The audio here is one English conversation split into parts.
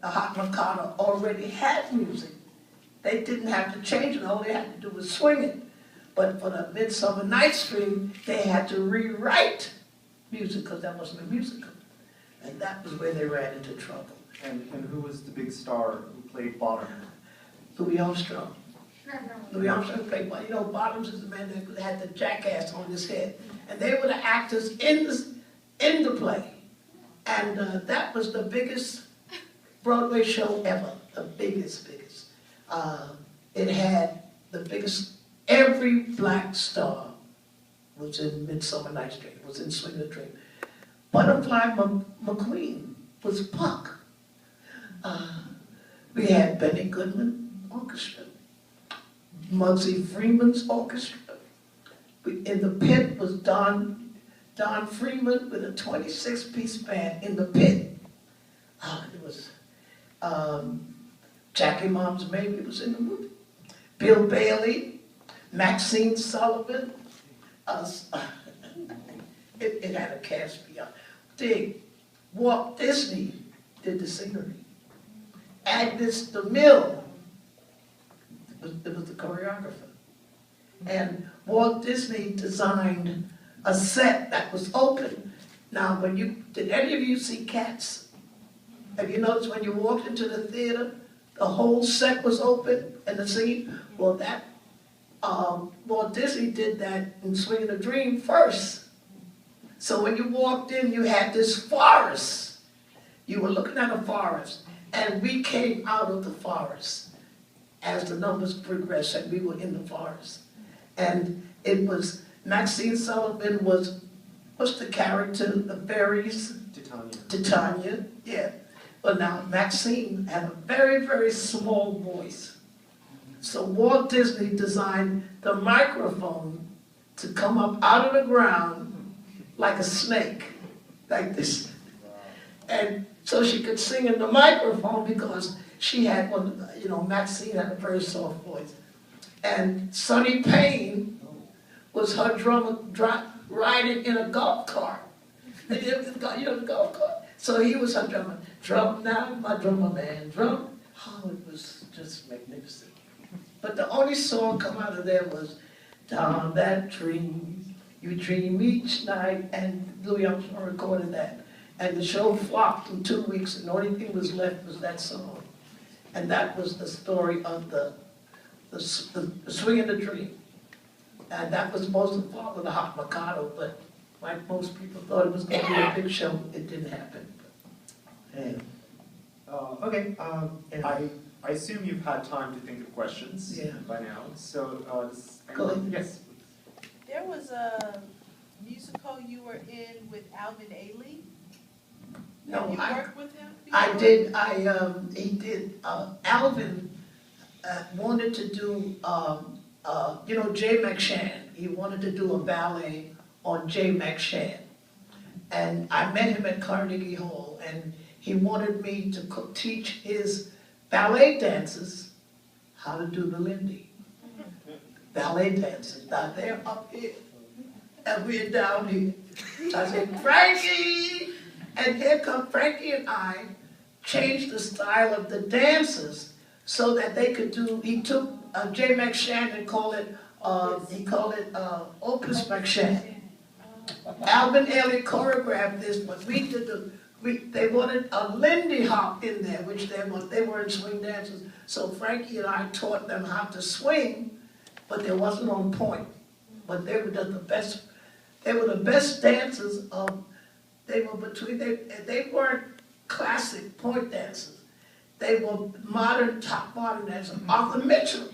the Hot Mikado already had music. They didn't have to change it, all they had to do was swing it. But for the Midsummer Night's Dream, they had to rewrite music because that wasn't a musical. And that was where they ran into trouble. And who was the big star who played Bottom? Louis Armstrong. Louis Armstrong played, you know, Bottoms is the man that had the jackass on his head. And they were the actors in the play. And that was the biggest Broadway show ever, the biggest. It had the biggest, every black star was in Midsummer Night's Dream, was in Swingin' At The Dream. Butterfly McQueen was Puck. We had Benny Goodman Orchestra, Muggsy Freeman's orchestra. In the pit was Don Freeman with a 26-piece band in the pit. It was Jackie Mom's Baby was in the movie. Bill Bailey, Maxine Sullivan. It had a cast beyond. Walt Disney did the scenery. Agnes DeMille was the choreographer. And Walt Disney designed a set that was open. Now, did any of you see Cats? Have you noticed when you walked into the theater, the whole set was open and the scene? Well, Walt Disney did that in Swingin' a Dream first. So when you walked in, you had this forest. You were looking at a forest, and we came out of the forest as the numbers progressed, and we were in the forest. And it was, Maxine Sullivan was, what's the character, the fairies? Titania, yeah. But now Maxine had a very, very small voice. So Walt Disney designed the microphone to come up out of the ground like a snake, like this. And so she could sing in the microphone because she had one, you know, Maxine had a very soft voice. And Sonny Payne was her drummer riding in a golf cart. You know, the golf cart. So he was her drummer. Drum now, my drummer man, drum. Oh, it was just magnificent. But the only song come out of there was Down That Dream, You Dream Each Night, and Louis Armstrong recorded that. And the show flopped in 2 weeks, and the only thing was left was that song. And that was the story of the Swingin' At The Dream. And that was supposed to follow the Hot Mikado, but like most people thought it was going to be a big show, it didn't happen. And, okay, I assume you've had time to think of questions by now. So, Go ahead. Yes. There was a musical you were in with Alvin Ailey. No, you worked with him before? I did. He did. Alvin wanted to do, you know, Jay McShann. He wanted to do a ballet on Jay McShann. And I met him at Carnegie Hall, and he wanted me to teach his ballet dancers how to do the Lindy. Ballet dancers. Now they're up here, and we're down here. So I said, Frankie! And here come Frankie and I changed the style of the dancers so that they could do, he took Jay McShann and called it Opus McShann. Alvin Ailey choreographed this, but we did they wanted a Lindy Hop in there, which they weren't swing dancers. So Frankie and I taught them how to swing, but they wasn't on point. But they were the best. They were the best dancers of. They were between. They weren't classic point dancers. They were modern, top modern dancers. Arthur Mitchell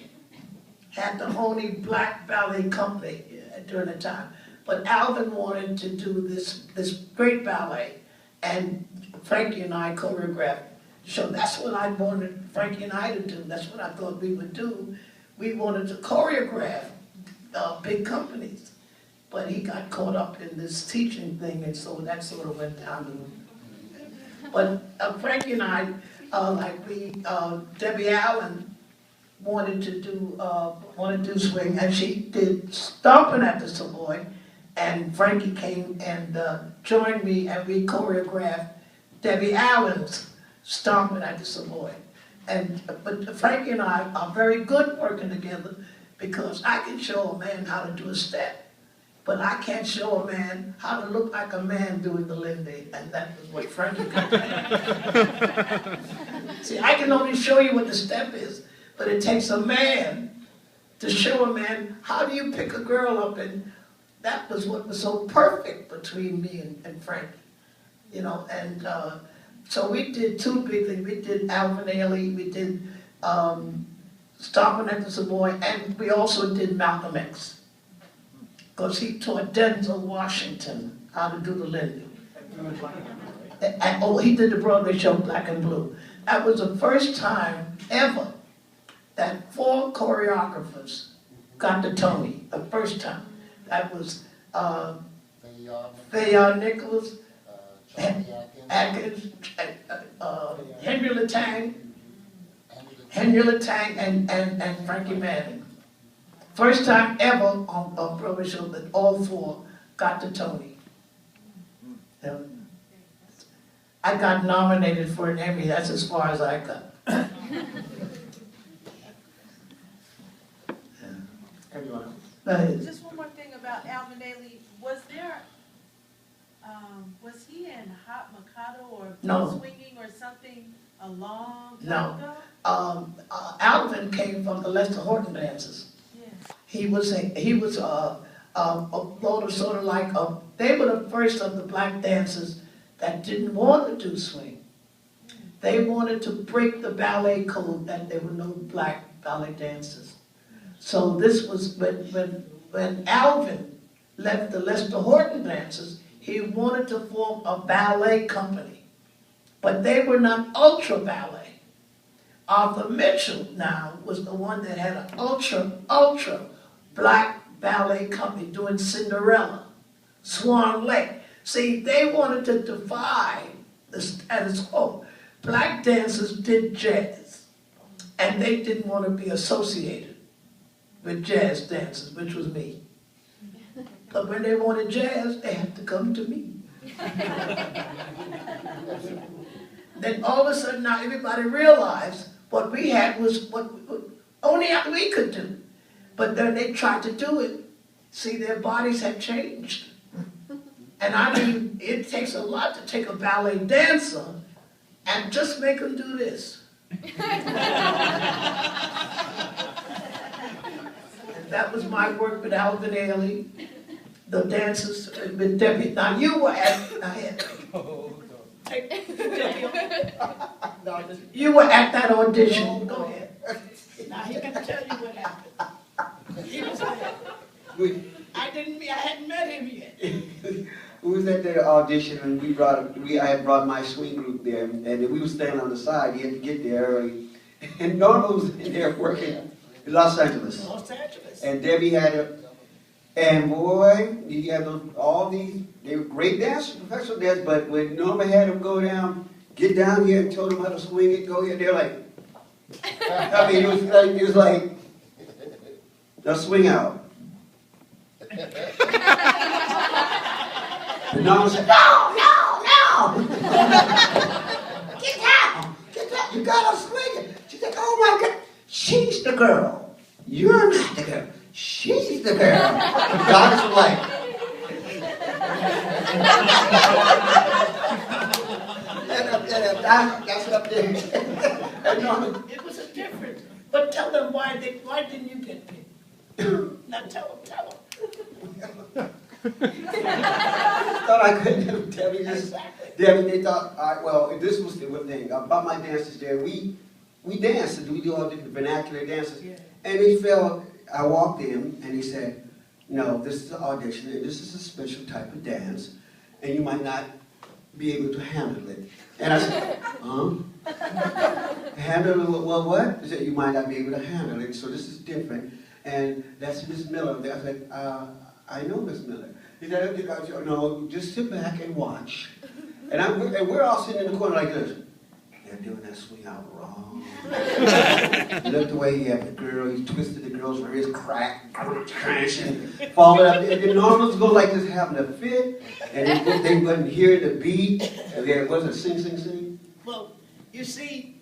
had the only black ballet company during the time. But Alvin wanted to do this great ballet, and Frankie and I choreographed the show. That's what I wanted Frankie and I to do. That's what I thought we would do. We wanted to choreograph big companies, but he got caught up in this teaching thing, and so that sort of went down. But Frankie and I, Debbie Allen wanted to do swing, and she did Stompin' at the Savoy. And Frankie came and joined me, and we choreographed Debbie Allen's stomping at the Savoy. But Frankie and I are very good working together because I can show a man how to do a step, but I can't show a man how to look like a man doing the Lindy, and that was what Frankie could do. See, I can only show you what the step is, but it takes a man to show a man how do you pick a girl up, and that was what was so perfect between me and Frankie, you know, and so we did two big things. We did Alvin Ailey, we did Stomping at the Savoy, and we also did Malcolm X, because he taught Denzel Washington how to do the Lindy. And he did the Broadway show Black and Blue. That was the first time ever that 4 choreographers got the Tony, the first time. That was Faye Nichols, Atkins, Henry Latang, and Frankie Manning. First time ever on a Broadway show that all 4 got the Tony. Yeah. I got nominated for an Emmy. That's as far as I got. Just one more thing about Alvin Ailey. Was he in Hot Mikado or Swinging or something a long time ago? Alvin came from the Lester Horton dances. Yeah. He was sort of like they were the first of the black dancers that didn't want to do swing. They wanted to break the ballet code that there were no black ballet dancers. So this was when Alvin left the Lester Horton dancers, he wanted to form a ballet company. But they were not ultra ballet. Arthur Mitchell now was the one that had an ultra black ballet company doing Cinderella, Swan Lake. See, they wanted to defy the status quo. Black dancers did jazz, and they didn't want to be associated with jazz dancers, which was me. But when they wanted jazz, they had to come to me. Then all of a sudden now everybody realized what we had was what only we could do. But then they tried to do it. See, their bodies had changed. And I mean, it takes a lot to take a ballet dancer and just make them do this. And that was my work with Alvin Ailey, the dancers with Debbie. Now you were at, you were at that audition. Go ahead. Now he can tell you what happened. He was there. I hadn't met him yet. We was at the audition, and I had brought my swing group there, and we were standing on the side. You had to get there early, and Norma was in there working in Los Angeles. And Debbie had her, and boy, you had all these. They were great dancers, professional dancers, but when Norma had them get down here, and told them how to swing it, go here, they're like, I mean, it was like, now swing out. And Norma said, no! Get down! You gotta swing it. She said, oh my God, she's the girl. You're not the girl. She's the girl. The guys were like, that's up there. And Norma, it was a difference. But tell them why didn't you get picked? Now tell them. Thought I couldn't do Debbie. Debbie, they thought, all right, well, this was the thing about my dances there. We danced, we do all different vernacular dances. Yeah. And he felt, I walked in and he said, no, this is an audition and this is a special type of dance and you might not be able to handle it. And I said, handle it, well, what? He said, you might not be able to handle it, so this is different. And that's Miss Miller. I said, I know Miss Miller. He said, no, just sit back and watch. And we're all sitting in the corner like this. They're doing that swing out wrong. Look the way he had the girl, he twisted the girl's wrist, crashing, falling up. And the normals go like this, having a fit, and they wasn't hearing the beat. And there wasn't sing. Well, you see,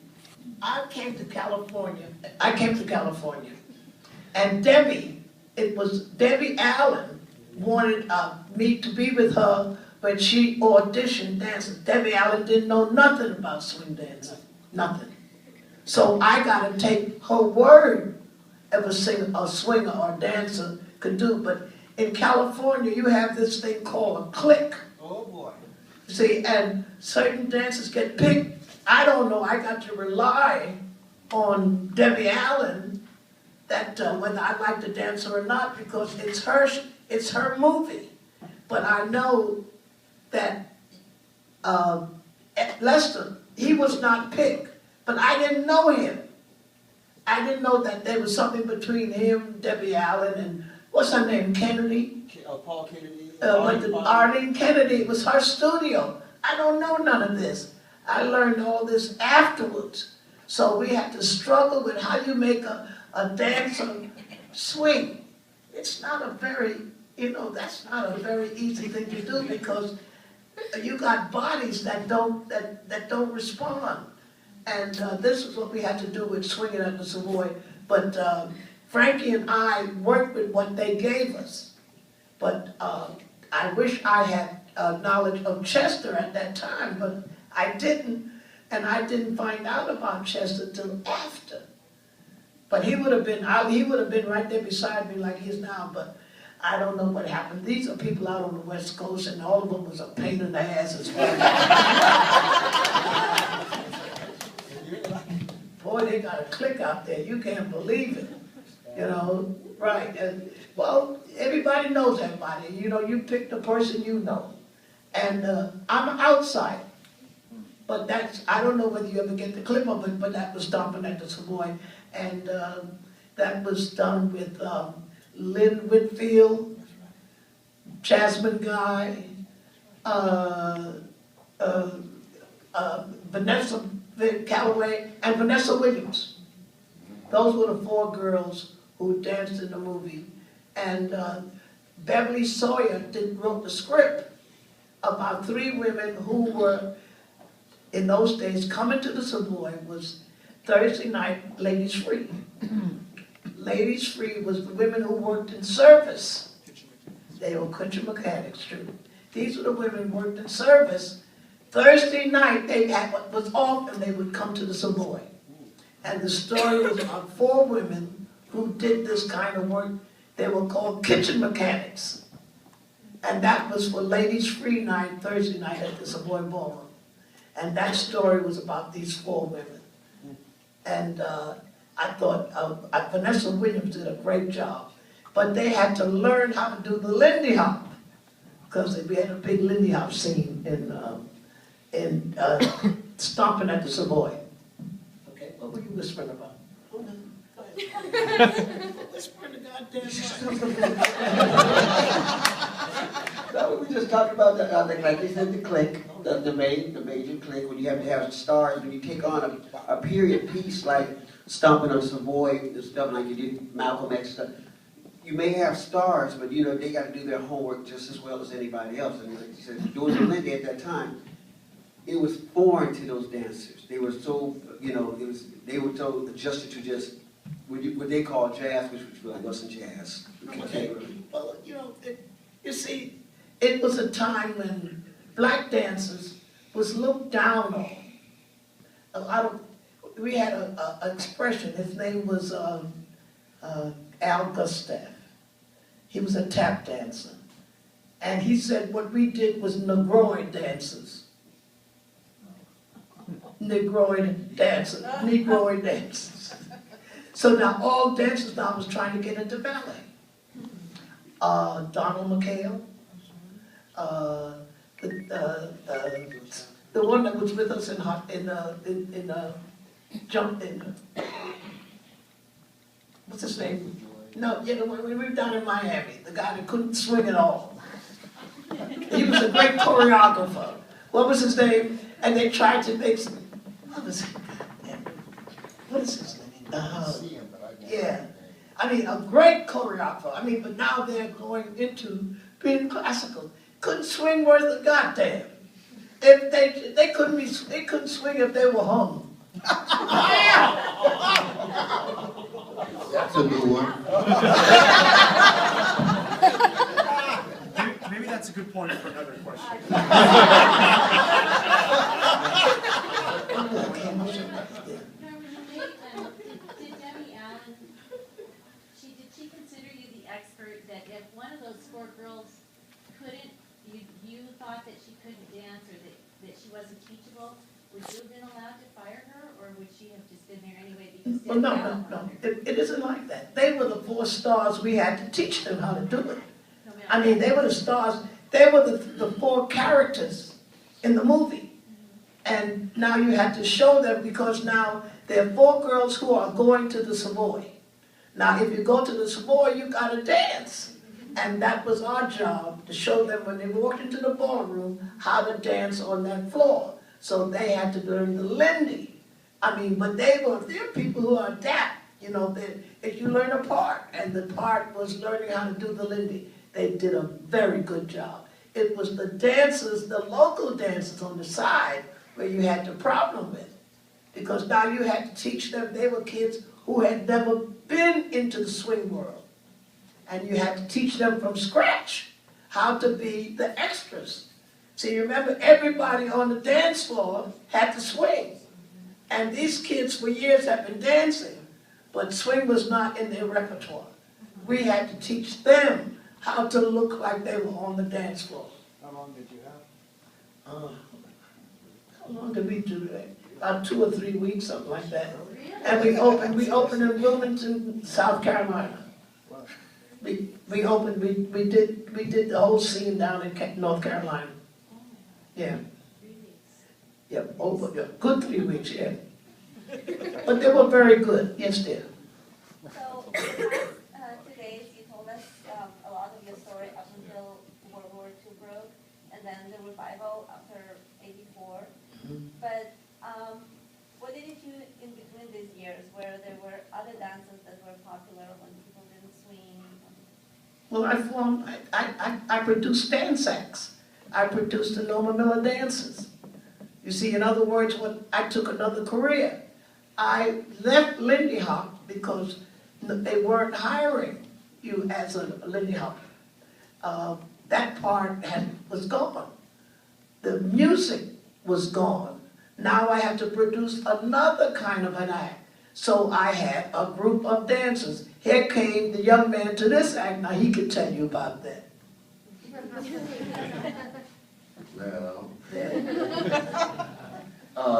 I came to California, and Debbie Allen wanted me to be with her, but she auditioned dancers. Debbie Allen didn't know nothing about swing dancing, nothing. So I got to take her word of a singer, a swinger or dancer could do. But in California, you have this thing called a clique. Oh boy. See, and certain dancers get picked. I don't know, I got to rely on Debbie Allen that whether I like the dancer or not, because it's her movie. But I know that Lester, he was not picked, but I didn't know him. I didn't know that there was something between him, Debbie Allen, and what's her name, Kennedy? Paul Kennedy. Arlene Kennedy, it was her studio. I don't know none of this. I learned all this afterwards. So we had to struggle with how you make a dancer swing. It's not a very, that's not a very easy thing to do, because you got bodies that don't respond. And this is what we had to do with Swingin At The Savoy. But Frankie and I worked with what they gave us. But I wish I had knowledge of Chester at that time, but I didn't. And I didn't find out about Chester till after. But he would have been right there beside me like he is now, but I don't know what happened. These are people out on the West Coast, and all of them was a pain in the ass as well. Boy, they got a clique out there. You can't believe it. Right. And, well, everybody knows everybody. You pick the person you know. And I'm outside. But I don't know whether you ever get the clip of it, but that was Stomping at the Savoy. And that was done with Lynn Whitfield, Jasmine Guy, Vanessa Calloway, and Vanessa Williams. Those were the 4 girls who danced in the movie. And Beverly Sawyer wrote the script about 3 women who were, in those days, coming to the Savoy was Thursday night, Ladies Free. Ladies Free was the women who worked in service. They were kitchen mechanics, true. These were the women who worked in service. Thursday night, they had what was off, and they would come to the Savoy. And the story was about 4 women who did this kind of work. They were called kitchen mechanics. And that was for Ladies Free night, Thursday night at the Savoy Ballroom. And that story was about these 4 women. And I thought Vanessa Williams did a great job. But they had to learn how to do the Lindy Hop, because we had a big Lindy Hop scene in Stomping at the Savoy. Okay, what were you whispering about? Go ahead. Whispering the goddamn No, we just talked about that, like you said, the clique, the major clique, when you have to have stars, when you take on a period piece like Stomping on Savoy, the stuff like you did Malcolm X stuff. You may have stars, but they got to do their homework just as well as anybody else. And like you said, doing the Lindy at that time, it was foreign to those dancers. They were so, they were so adjusted to just what they call jazz, which really wasn't jazz. Okay. Well, you see, it was a time when black dancers was looked down on. A lot of, we had an expression. His name was Al Gustav. He was a tap dancer, and he said what we did was Negroid dancers. Negroid dancers. Negroid dancers. So now all dancers now was trying to get into ballet. Donald McHale, the one that was with us what's his name? No, when we were down in Miami, the guy that couldn't swing at all. He was a great choreographer. What was his name? And they tried to make some, what is his name? Yeah. I mean, a great choreographer. I mean, but now they're going into being classical. Couldn't swing worth a goddamn. If they couldn't swing if they were hung. a new one. Maybe that's a good point for another question. Did Debbie Allen, did she consider you the expert that if one of those 4 girls couldn't, you thought that she couldn't dance or that she wasn't teachable, would you have been allowed to fire her, or would she have just been there anyway because Well, Debbie no, Allen no, no. wanted her? It isn't like that. They were the 4 stars. We had to teach them how to do it. No, ma'am. I mean, they were the stars. They were the 4 characters in the movie. And now you have to show them, because now there are 4 girls who are going to the Savoy. Now, if you go to the Savoy, you got to dance. And that was our job, to show them when they walked into the ballroom how to dance on that floor. So they had to learn the Lindy. I mean, but they're people who are adapt. You know, if you learn a part, and the part was learning how to do the Lindy, they did a very good job. It was the dancers, the local dancers on the side, where you had the problem with. Because now you had to teach them, they were kids who had never been into the swing world. And you had to teach them from scratch how to be the extras. See, remember, everybody on the dance floor had to swing. And these kids for years have been dancing, but swing was not in their repertoire. We had to teach them how to look like they were on the dance floor. How long did you have? How long did we do that? About 2 or 3 weeks, something like that. Really? And we opened in Wilmington, South Carolina. We did the whole scene down in North Carolina. Oh my God, Yeah, 3 weeks. yeah, good 3 weeks, yeah. But they were very good, yes, dear. So, in the past 2 days, you told us a lot of your story up until World War II broke, and then the revival after '84. But what did you do in between these years, where there were other dances that were popular when people didn't swing? Well, I produced dance acts. I produced the Norma Miller dances. You see, in other words, I took another career. I left Lindy Hop because they weren't hiring you as a Lindy Hopper. That part was gone. The music was gone. Now I had to produce another kind of an act. So I had a group of dancers. Here came the young man to this act. Now he can tell you about that. Well,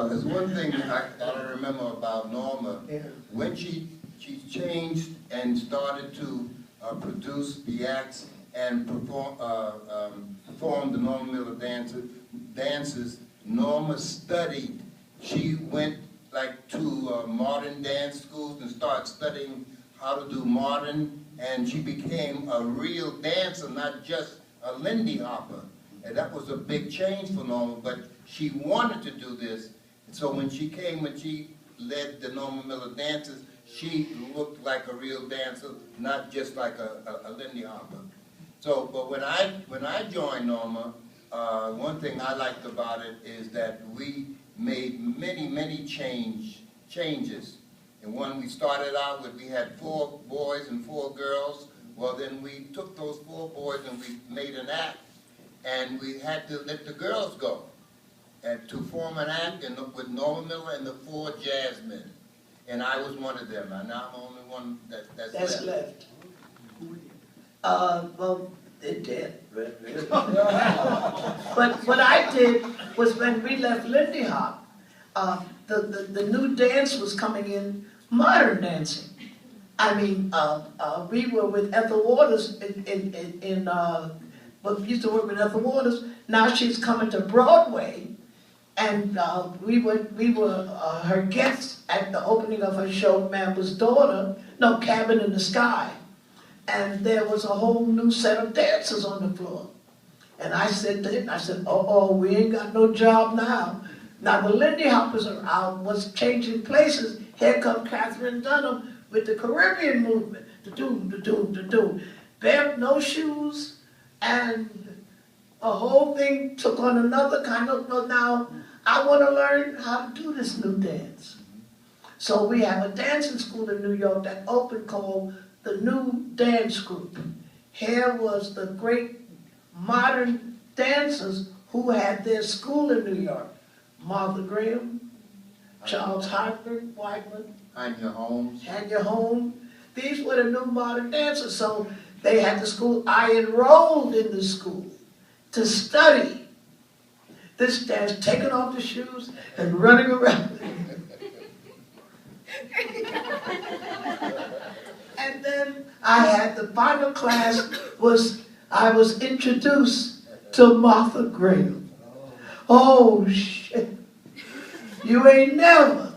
there's one thing I remember about Norma. Yeah. When she changed and started to produce the acts and perform the Norma Miller dances, Norma studied. She went like to modern dance schools and started studying how to do modern, and she became a real dancer, not just a Lindy Hopper. And that was a big change for Norma, but she wanted to do this. And so when she came and she led the Norma Miller dances, she looked like a real dancer, not just like a Lindy Hopper. So, but when I joined Norma, one thing I liked about it is that we made many changes. And when we started out with, we had 4 boys and 4 girls. Well, then we took those 4 boys and we made an act, and we had to let the girls go and to form an act with Norma Miller and the 4 jazz men. And I was one of them, and I'm the only one that's left. Well, they did. But what I did was, when we left Lindy Hop, the new dance was coming in, modern dancing. I mean, we were with Ethel Waters we used to work with Ethel Waters. Now she's coming to Broadway, and we were her guests at the opening of her show, Mamba's Daughter, Cabin in the Sky. And there was a whole new set of dancers on the floor. And I said to him, we ain't got no job now. Now the Lindy Hoppers are out, was changing places. Here come Catherine Dunham with the Caribbean movement. Da-doom. Bare no shoes, and a whole thing took on another kind of, now I want to learn how to do this new dance. So we have a dancing school in New York that opened called the New Dance Group. Here was the great modern dancers who had their school in New York. Martha Graham, Charles Whitmore, Anya Holmes. Tanya Home. These were the new modern dancers. So they had the school. I enrolled in the school to study this dance, taking off the shoes and running around. And then I had the final class I was introduced to Martha Graham. Oh shit. You ain't never.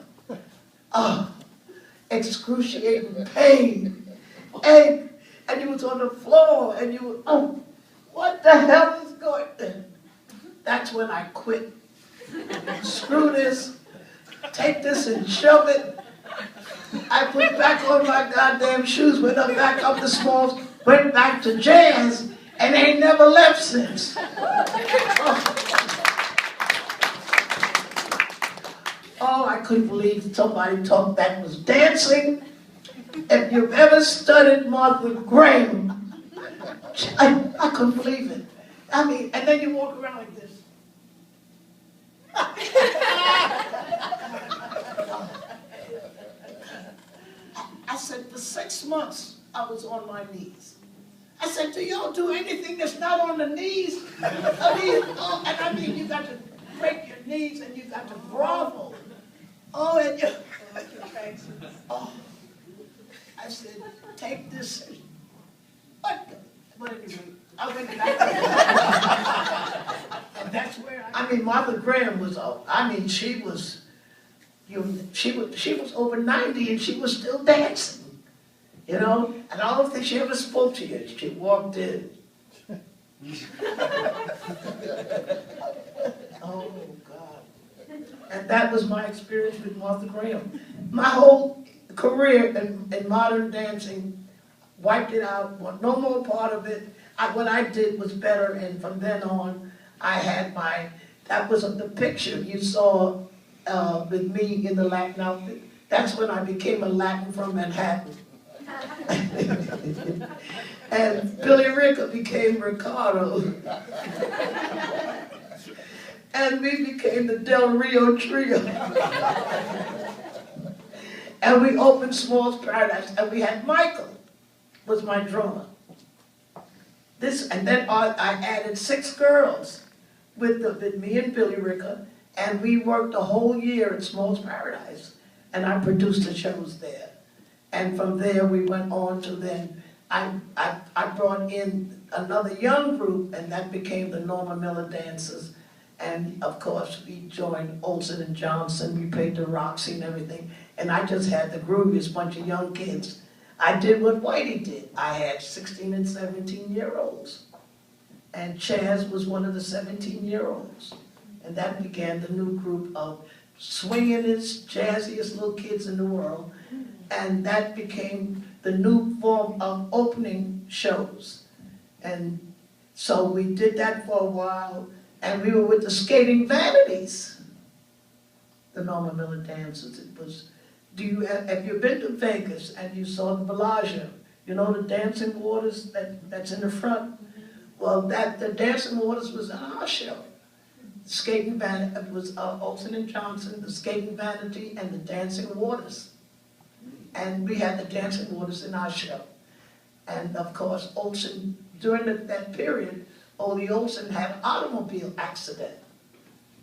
Excruciating pain. And you was on the floor and you were, what the hell is going on? That's when I quit. Screw this. Take this and shove it. I put back on my goddamn shoes, went back up the Smalls, went back to jazz, and ain't never left since. Oh, I couldn't believe somebody told that was dancing. If you've ever studied Martha Graham, I couldn't believe it. I mean, and then you walk around like this. I said, for 6 months, I was on my knees. I said, do y'all do anything that's not on the knees? I mean, you got to break your knees and you got to grovel. Oh, and you, I said, take this. What? But anyway, I went back. And that's where I mean, Martha Graham was, she was over 90 and she was still dancing. You know, and I don't think she ever spoke to you. She walked in. Oh, God. And that was my experience with Martha Graham. My whole career in modern dancing wiped it out, no more part of it. What I did was better, and from then on, I had that was the picture you saw with me in the Latin outfit. That's when I became a Latin from Manhattan. And Billy Ricker became Ricardo. And we became the Del Rio Trio. And we opened Small's Paradise, and we had Michael was my drummer. And then I added 6 girls with me and Billy Ricker, and we worked a whole year at Small's Paradise, and I produced the shows there. And from there we went on to then, I brought in another young group, and that became the Norma Miller Dancers. And of course we joined Olsen and Johnson, we played the Roxy and everything, and I just had the grooviest bunch of young kids. I did what Whitey did. I had 16 and 17-year-olds. And Chazz was one of the 17-year-olds. And that began the new group of swinginest, jazziest little kids in the world. And that became the new form of opening shows. And so we did that for a while, and we were with the Skating Vanities, the Norma Miller Dancers. It was, have you been to Vegas and you saw the Bellagio? You know the dancing waters that's in the front? Well, the dancing waters was on our show. Skating Vanity, it was Olsen and Johnson, the Skating Vanity, and the Dancing Waters. And we had the Dancing Waters in our show. And of course, Olsen, during that period, Ole Olsen had an automobile accident.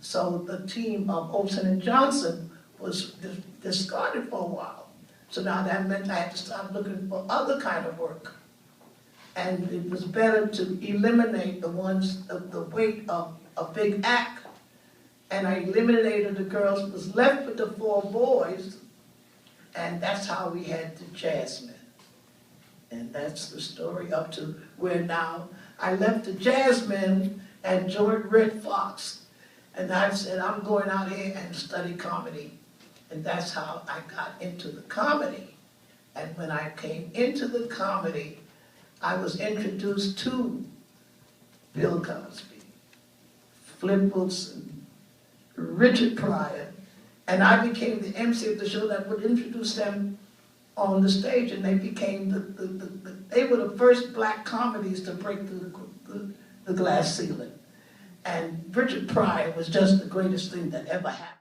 So the team of Olsen and Johnson was discarded for a while. So now that meant I had to start looking for other kind of work. And it was better to eliminate the weight of a big act. And I eliminated the girls, was left with the 4 boys, and that's how we had the Jazzmen. And that's the story up to where now I left the Jazzmen and joined Red Fox. And I said, I'm going out here and study comedy. And that's how I got into the comedy. And when I came into the comedy, I was introduced to Bill Cosby, Flip Wilson, Richard Pryor, And I became the MC of the show that would introduce them on the stage, and they became they were the first black comedies to break through the glass ceiling. And Richard Pryor was just the greatest thing that ever happened.